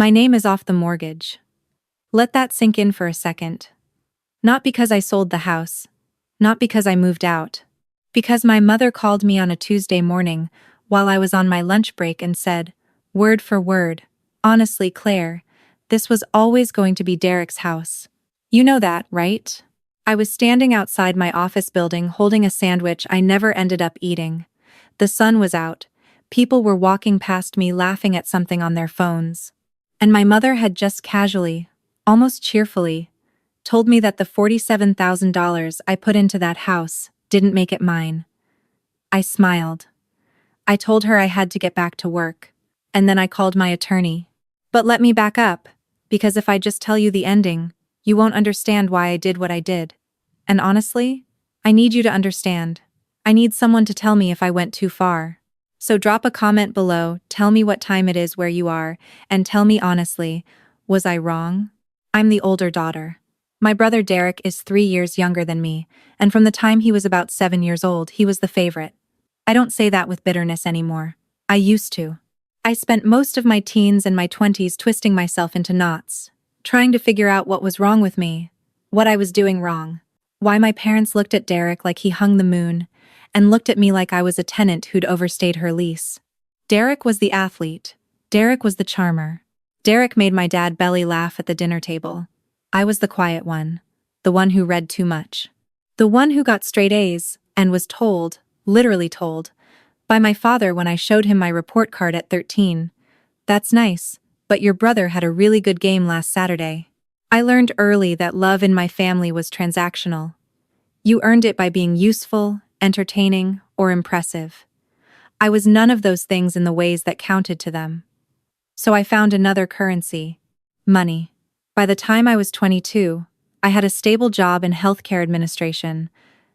My name is off the mortgage. Let that sink in for a second. Not because I sold the house. Not because I moved out. Because my mother called me on a Tuesday morning while I was on my lunch break and said, word for word, honestly, Claire, this was always going to be Derek's house. You know that, right? I was standing outside my office building holding a sandwich I never ended up eating. The sun was out. People were walking past me laughing at something on their phones. And my mother had just casually, almost cheerfully, told me that the $47,000 I put into that house didn't make it mine. I smiled. I told her I had to get back to work. And then I called my attorney. But let me back up, because if I just tell you the ending, you won't understand why I did what I did. And honestly, I need you to understand. I need someone to tell me if I went too far. So drop a comment below, tell me what time it is where you are, and tell me honestly, was I wrong? I'm the older daughter. My brother Derek is 3 years younger than me, and from the time he was about 7 years old, he was the favorite. I don't say that with bitterness anymore. I used to. I spent most of my teens and my 20s twisting myself into knots, trying to figure out what was wrong with me, what I was doing wrong, why my parents looked at Derek like he hung the moon, and looked at me like I was a tenant who'd overstayed her lease. Derek was the athlete. Derek was the charmer. Derek made my dad belly laugh at the dinner table. I was the quiet one, the one who read too much. The one who got straight A's, and was told, literally told, by my father when I showed him my report card at 13. That's nice, but your brother had a really good game last Saturday. I learned early that love in my family was transactional. You earned it by being useful, entertaining, or impressive. I was none of those things in the ways that counted to them. So I found another currency: money. By the time I was 22, I had a stable job in healthcare administration.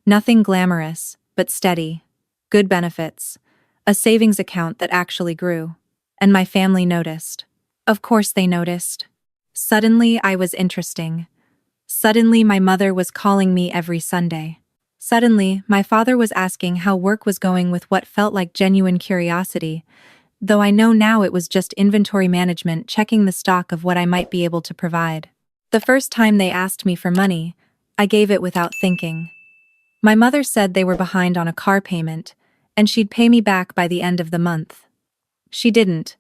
Nothing glamorous, but steady. Good benefits. A savings account that actually grew. And my family noticed. Of course they noticed. Suddenly I was interesting. Suddenly my mother was calling me every Sunday. Suddenly my father was asking how work was going with what felt like genuine curiosity, though I know now it was just inventory management checking the stock of what I might be able to provide. The first time they asked me for money, I gave it without thinking. My mother said they were behind on a car payment, and she'd pay me back by the end of the month. She didn't.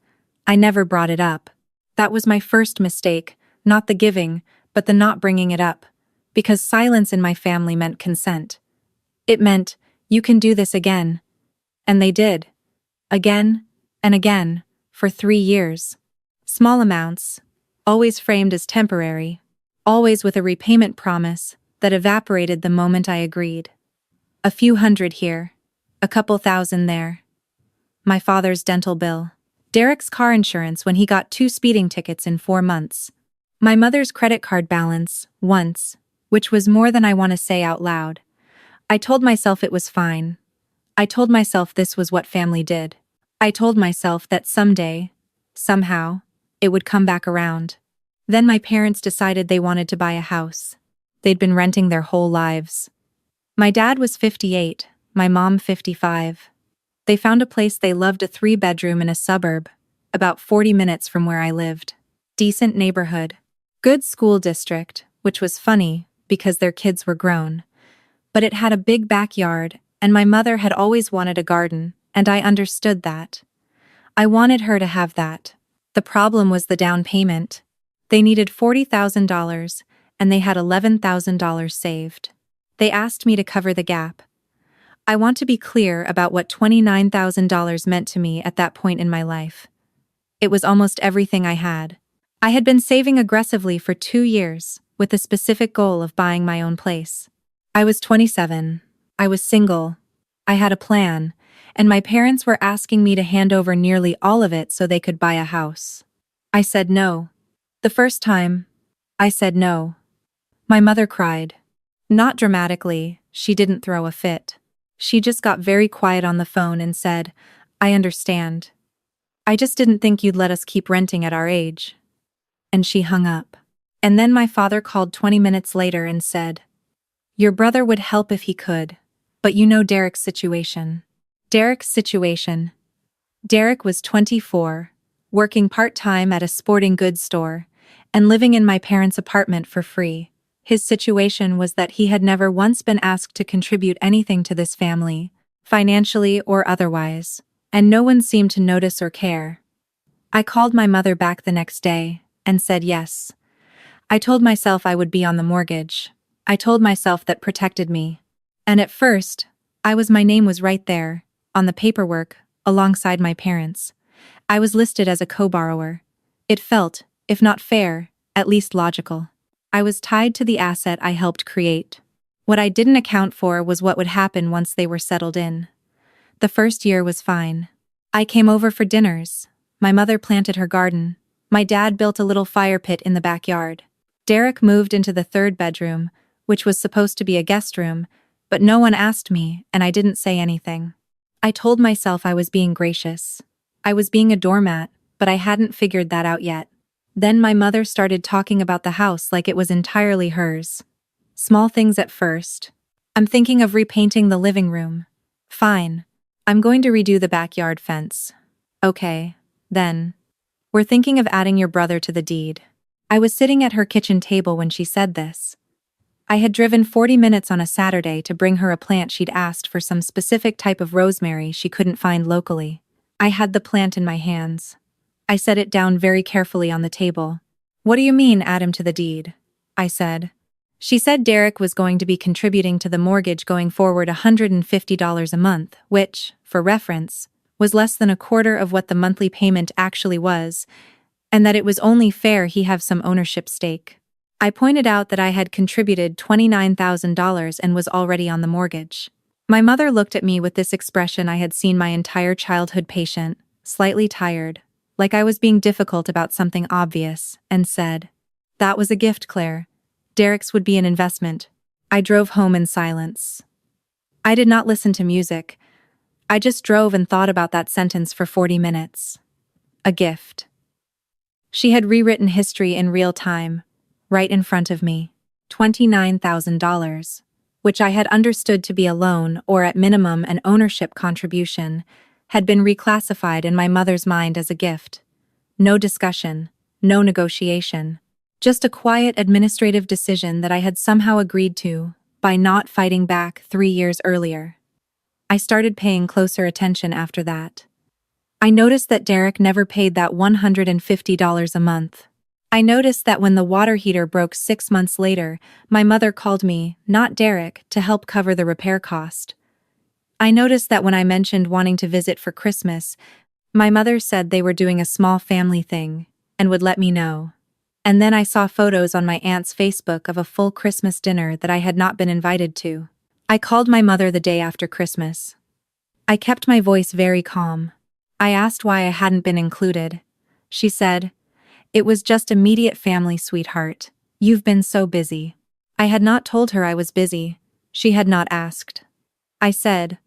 I never brought it up. That was my first mistake, not the giving, but the not bringing it up, because silence in my family meant consent. It meant, you can do this again. And they did. Again and again, for 3 years. Small amounts, always framed as temporary, always with a repayment promise that evaporated the moment I agreed. A few hundred here, a couple thousand there. My father's dental bill. Derek's car insurance when he got 2 speeding tickets in 4 months. My mother's credit card balance, once, which was more than I want to say out loud. I told myself it was fine. I told myself this was what family did. I told myself that someday, somehow, it would come back around. Then my parents decided they wanted to buy a house. They'd been renting their whole lives. My dad was 58, my mom 55. They found a place they loved, a 3-bedroom in a suburb, about 40 minutes from where I lived. Decent neighborhood. Good school district, which was funny because their kids were grown. But it had a big backyard, and my mother had always wanted a garden, and I understood that. I wanted her to have that. The problem was the down payment. They needed $40,000, and they had $11,000 saved. They asked me to cover the gap. I want to be clear about what $29,000 meant to me at that point in my life. It was almost everything I had. I had been saving aggressively for 2 years, with the specific goal of buying my own place. I was 27. I was single. I had a plan, and my parents were asking me to hand over nearly all of it so they could buy a house. I said no. The first time, I said no. My mother cried. Not dramatically, she didn't throw a fit. She just got very quiet on the phone and said, I understand. I just didn't think you'd let us keep renting at our age. And she hung up. And then my father called 20 minutes later and said, your brother would help if he could, but you know Derek's situation. Derek's situation. Derek was 24, working part-time at a sporting goods store, and living in my parents' apartment for free. His situation was that he had never once been asked to contribute anything to this family, financially or otherwise, and no one seemed to notice or care. I called my mother back the next day and said yes. I told myself I would be on the mortgage. I told myself that protected me. And at first, my name was right there, on the paperwork, alongside my parents. I was listed as a co-borrower. It felt, if not fair, at least logical. I was tied to the asset I helped create. What I didn't account for was what would happen once they were settled in. The first year was fine. I came over for dinners. My mother planted her garden. My dad built a little fire pit in the backyard. Derek moved into the third bedroom, which was supposed to be a guest room, but no one asked me, and I didn't say anything. I told myself I was being gracious. I was being a doormat, but I hadn't figured that out yet. Then my mother started talking about the house like it was entirely hers. Small things at first. I'm thinking of repainting the living room. Fine. I'm going to redo the backyard fence. Okay, then. We're thinking of adding your brother to the deed. I was sitting at her kitchen table when she said this. I had driven 40 minutes on a Saturday to bring her a plant she'd asked for, some specific type of rosemary she couldn't find locally. I had the plant in my hands. I set it down very carefully on the table. What do you mean, add him to the deed? I said. She said Derek was going to be contributing to the mortgage going forward $150 a month, which, for reference, was less than a quarter of what the monthly payment actually was, and that it was only fair he have some ownership stake. I pointed out that I had contributed $29,000 and was already on the mortgage. My mother looked at me with this expression I had seen my entire childhood: patient, slightly tired, like I was being difficult about something obvious, and said, "That was a gift, Claire. Derek's would be an investment." I drove home in silence. I did not listen to music. I just drove and thought about that sentence for 40 minutes. A gift. She had rewritten history in real time, right in front of me. $29,000, which I had understood to be a loan or at minimum an ownership contribution, had been reclassified in my mother's mind as a gift. No discussion, no negotiation. Just a quiet administrative decision that I had somehow agreed to by not fighting back 3 years earlier. I started paying closer attention after that. I noticed that Derek never paid that $150 a month. I noticed that when the water heater broke 6 months later, my mother called me, not Derek, to help cover the repair cost. I noticed that when I mentioned wanting to visit for Christmas, my mother said they were doing a small family thing and would let me know. And then I saw photos on my aunt's Facebook of a full Christmas dinner that I had not been invited to. I called my mother the day after Christmas. I kept my voice very calm. I asked why I hadn't been included. She said, "It was just immediate family, sweetheart. You've been so busy." I had not told her I was busy. She had not asked. I said,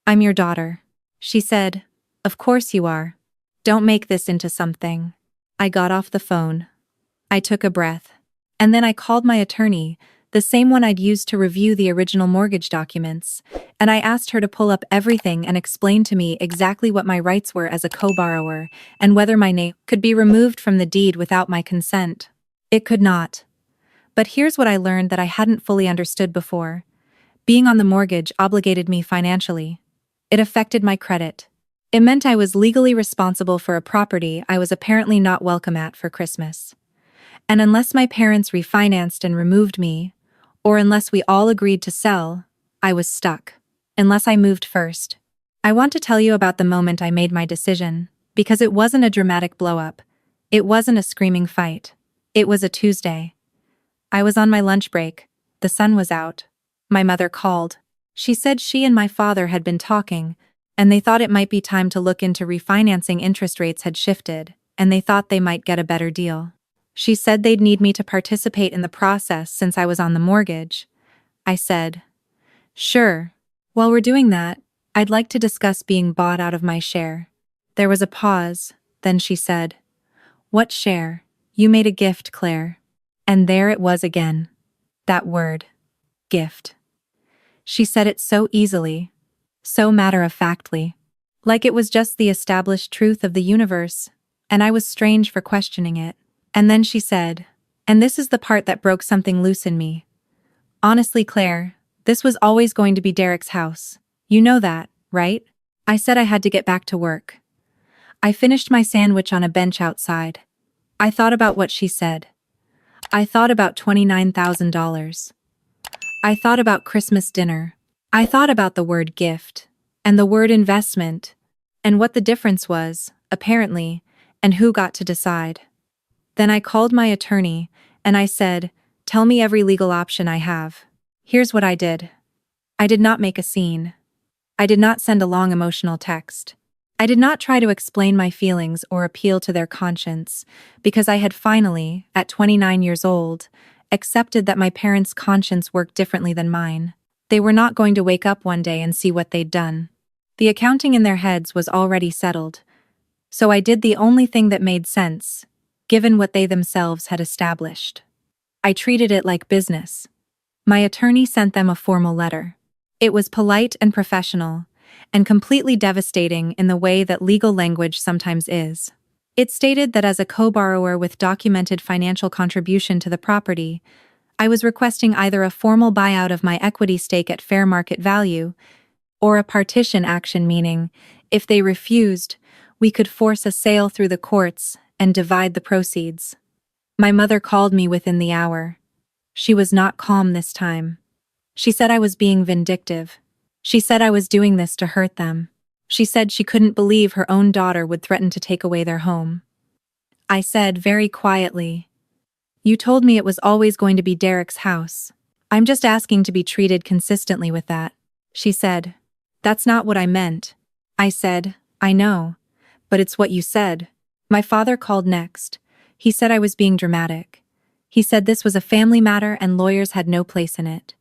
"I'm your daughter." She said, "Of course you are. Don't make this into something." I got off the phone. I took a breath. And then I called my attorney, the same one I'd used to review the original mortgage documents, and I asked her to pull up everything and explain to me exactly what my rights were as a co-borrower and whether my name could be removed from the deed without my consent. It could not. But here's what I learned that I hadn't fully understood before. Being on the mortgage obligated me financially. It affected my credit. It meant I was legally responsible for a property I was apparently not welcome at for Christmas. And unless my parents refinanced and removed me, or unless we all agreed to sell, I was stuck. Unless I moved first. I want to tell you about the moment I made my decision, because it wasn't a dramatic blow-up. It wasn't a screaming fight. It was a Tuesday. I was on my lunch break. The sun was out. My mother called. She said she and my father had been talking, and they thought it might be time to look into refinancing. Interest rates had shifted, and they thought they might get a better deal. She said they'd need me to participate in the process since I was on the mortgage. I said, "Sure. While we're doing that, I'd like to discuss being bought out of my share." There was a pause, then she said, "What share? You made a gift, Claire." And there it was again. That word. Gift. She said it so easily, so matter-of-factly, like it was just the established truth of the universe. and I was strange for questioning it. And then she said, and this is the part that broke something loose in me. Honestly, Claire, this was always going to be Derek's house. You know that, right? I said I had to get back to work. I finished my sandwich on a bench outside. I thought about what she said. I thought about $29,000. I thought about Christmas dinner. I thought about the word gift, and the word investment, and what the difference was, apparently, and who got to decide. Then I called my attorney, and I said, tell me every legal option I have. Here's what I did. I did not make a scene. I did not send a long emotional text. I did not try to explain my feelings or appeal to their conscience, because I had finally, at 29 years old, accepted that my parents' conscience worked differently than mine. They were not going to wake up one day and see what they'd done. The accounting in their heads was already settled. So I did the only thing that made sense, given what they themselves had established. I treated it like business. My attorney sent them a formal letter. It was polite and professional, and completely devastating in the way that legal language sometimes is. It stated that as a co-borrower with documented financial contribution to the property, I was requesting either a formal buyout of my equity stake at fair market value, or a partition action, meaning, if they refused, we could force a sale through the courts and divide the proceeds. My mother called me within the hour. She was not calm this time. She said I was being vindictive. She said I was doing this to hurt them. She said she couldn't believe her own daughter would threaten to take away their home. I said very quietly, you told me it was always going to be Derek's house. I'm just asking to be treated consistently with that. She said, that's not what I meant. I said, I know, but it's what you said. My father called next. He said I was being dramatic. He said this was a family matter and lawyers had no place in it.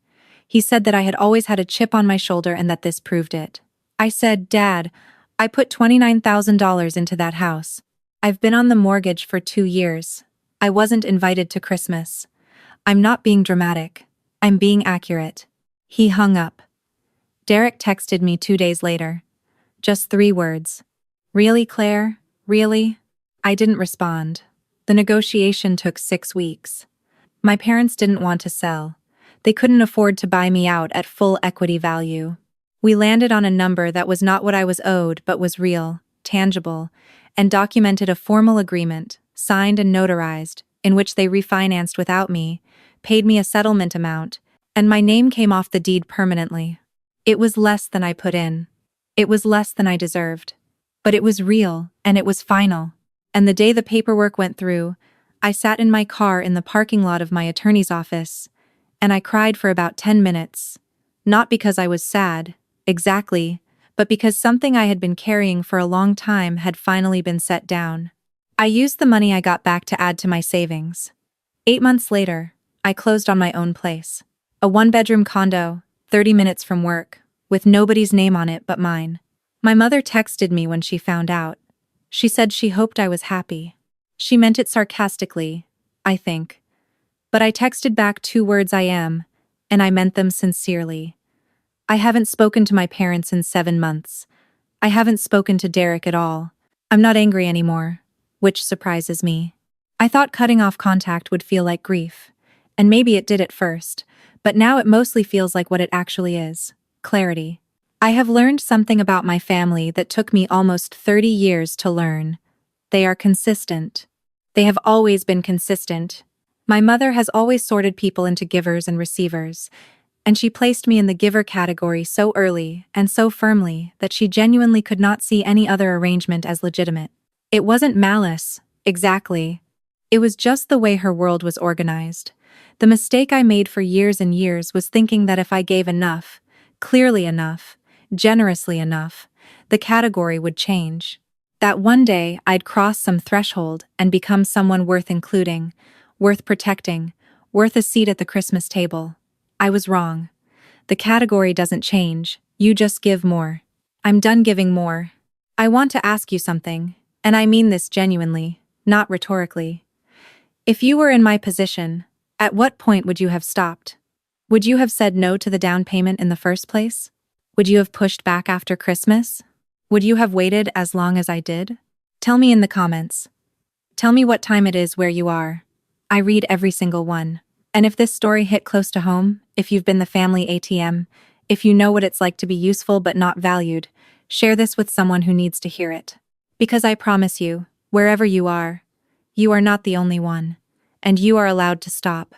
He said that I had always had a chip on my shoulder and that this proved it. I said, Dad, I put $29,000 into that house. I've been on the mortgage for 2 years. I wasn't invited to Christmas. I'm not being dramatic. I'm being accurate. He hung up. Derek texted me 2 days later. Just 3 words. Really, Claire? Really? I didn't respond. The negotiation took 6 weeks. My parents didn't want to sell. They couldn't afford to buy me out at full equity value. We landed on a number that was not what I was owed but was real, tangible, and documented a formal agreement, signed and notarized, in which they refinanced without me, paid me a settlement amount, and my name came off the deed permanently. It was less than I put in. It was less than I deserved. But it was real, and it was final. And the day the paperwork went through, I sat in my car in the parking lot of my attorney's office, and I cried for about 10 minutes. Not because I was sad, exactly, but because something I had been carrying for a long time had finally been set down. I used the money I got back to add to my savings. 8 months later, I closed on my own place. A 1-bedroom condo, 30 minutes from work, with nobody's name on it but mine. My mother texted me when she found out. She said she hoped I was happy. She meant it sarcastically, I think. But I texted back 2 words I am, and I meant them sincerely. I haven't spoken to my parents in 7 months. I haven't spoken to Derek at all. I'm not angry anymore, which surprises me. I thought cutting off contact would feel like grief, and maybe it did at first, but now it mostly feels like what it actually is: clarity. I have learned something about my family that took me almost 30 years to learn. They are consistent. They have always been consistent. My mother has always sorted people into givers and receivers, and she placed me in the giver category so early and so firmly that she genuinely could not see any other arrangement as legitimate. It wasn't malice, exactly. It was just the way her world was organized. The mistake I made for years and years was thinking that if I gave enough, clearly enough, generously enough, the category would change. That one day I'd cross some threshold and become someone worth including, worth protecting, worth a seat at the Christmas table. I was wrong. The category doesn't change, you just give more. I'm done giving more. I want to ask you something, and I mean this genuinely, not rhetorically. If you were in my position, at what point would you have stopped? Would you have said no to the down payment in the first place? Would you have pushed back after Christmas? Would you have waited as long as I did? Tell me in the comments. Tell me what time it is where you are. I read every single one. And if this story hit close to home, if you've been the family ATM, if you know what it's like to be useful but not valued, share this with someone who needs to hear it. Because I promise you, wherever you are not the only one. And you are allowed to stop.